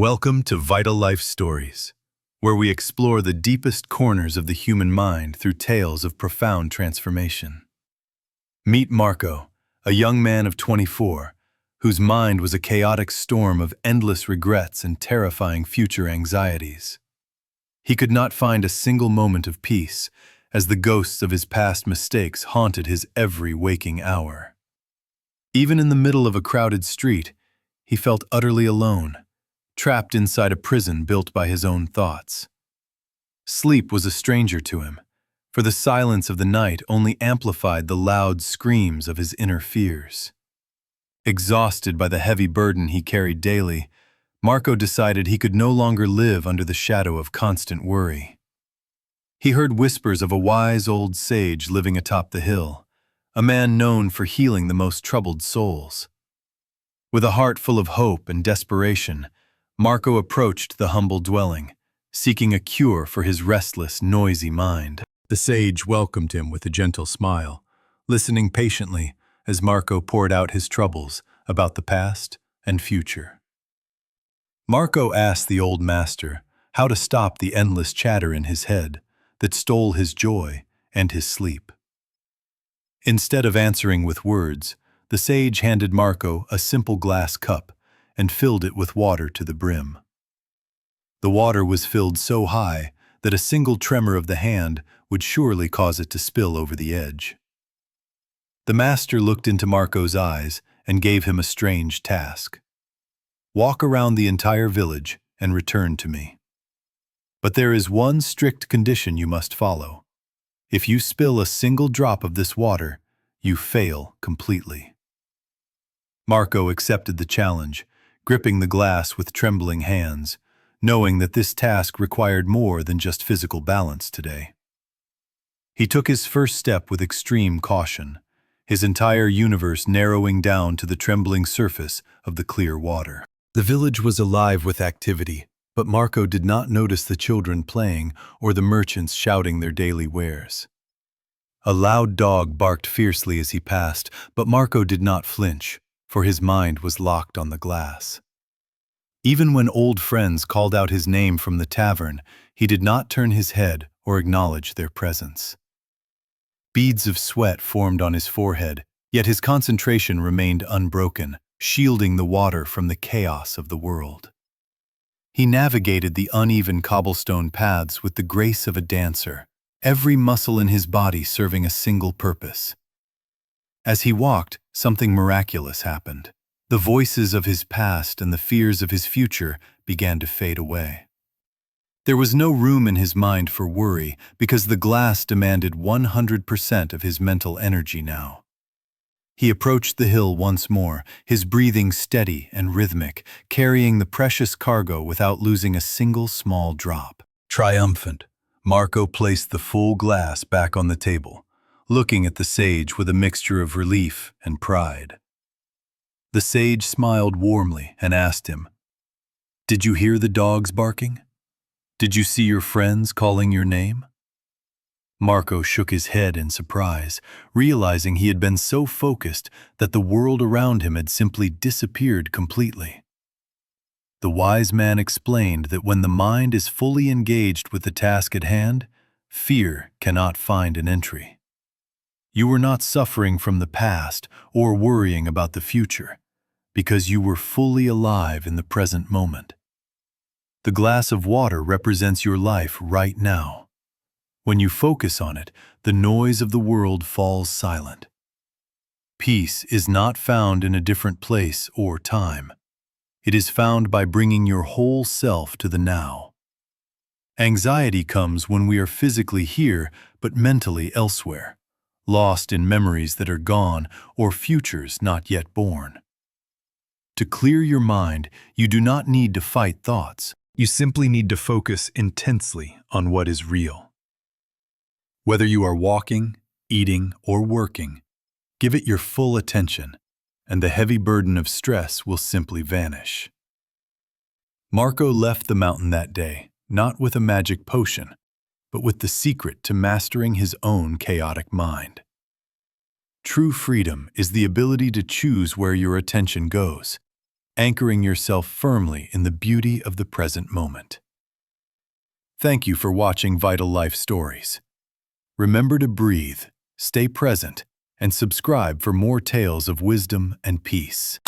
Welcome to Vital Life Stories, where we explore the deepest corners of the human mind through tales of profound transformation. Meet Marco, a young man of 24, whose mind was a chaotic storm of endless regrets and terrifying future anxieties. He could not find a single moment of peace, as the ghosts of his past mistakes haunted his every waking hour. Even in the middle of a crowded street, he felt utterly alone, trapped inside a prison built by his own thoughts. Sleep was a stranger to him, for the silence of the night only amplified the loud screams of his inner fears. Exhausted by the heavy burden he carried daily, Marco decided he could no longer live under the shadow of constant worry. He heard whispers of a wise old sage living atop the hill, a man known for healing the most troubled souls. With a heart full of hope and desperation, Marco approached the humble dwelling, seeking a cure for his restless, noisy mind. The sage welcomed him with a gentle smile, listening patiently as Marco poured out his troubles about the past and future. Marco asked the old master how to stop the endless chatter in his head that stole his joy and his sleep. Instead of answering with words, the sage handed Marco a simple glass cup and filled it with water to the brim. The water was filled so high that a single tremor of the hand would surely cause it to spill over the edge. The master looked into Marco's eyes and gave him a strange task. Walk around the entire village and return to me. But there is one strict condition you must follow. If you spill a single drop of this water, you fail completely. Marco accepted the challenge, gripping the glass with trembling hands, knowing that this task required more than just physical balance today. He took his first step with extreme caution, his entire universe narrowing down to the trembling surface of the clear water. The village was alive with activity, but Marco did not notice the children playing or the merchants shouting their daily wares. A loud dog barked fiercely as he passed, but Marco did not flinch, for his mind was locked on the glass. Even when old friends called out his name from the tavern, he did not turn his head or acknowledge their presence. Beads of sweat formed on his forehead, yet his concentration remained unbroken, shielding the water from the chaos of the world. He navigated the uneven cobblestone paths with the grace of a dancer, every muscle in his body serving a single purpose. As he walked, something miraculous happened. The voices of his past and the fears of his future began to fade away. There was no room in his mind for worry because the glass demanded 100% of his mental energy now. He approached the hill once more, his breathing steady and rhythmic, carrying the precious cargo without losing a single small drop. Triumphant, Marco placed the full glass back on the table, looking at the sage with a mixture of relief and pride. The sage smiled warmly and asked him, "Did you hear the dogs barking? Did you see your friends calling your name?" Marco shook his head in surprise, realizing he had been so focused that the world around him had simply disappeared completely. The wise man explained that when the mind is fully engaged with the task at hand, fear cannot find an entry. You were not suffering from the past or worrying about the future, because you were fully alive in the present moment. The glass of water represents your life right now. When you focus on it, the noise of the world falls silent. Peace is not found in a different place or time. It is found by bringing your whole self to the now. Anxiety comes when we are physically here but mentally elsewhere, lost in memories that are gone or futures not yet born. To clear your mind, you do not need to fight thoughts. You simply need to focus intensely on what is real. Whether you are walking, eating, or working, give it your full attention, and the heavy burden of stress will simply vanish. Marco left the mountain that day, not with a magic potion, but with the secret to mastering his own chaotic mind. True freedom is the ability to choose where your attention goes, anchoring yourself firmly in the beauty of the present moment. Thank you for watching Vital Life Stories. Remember to breathe, stay present, and subscribe for more tales of wisdom and peace.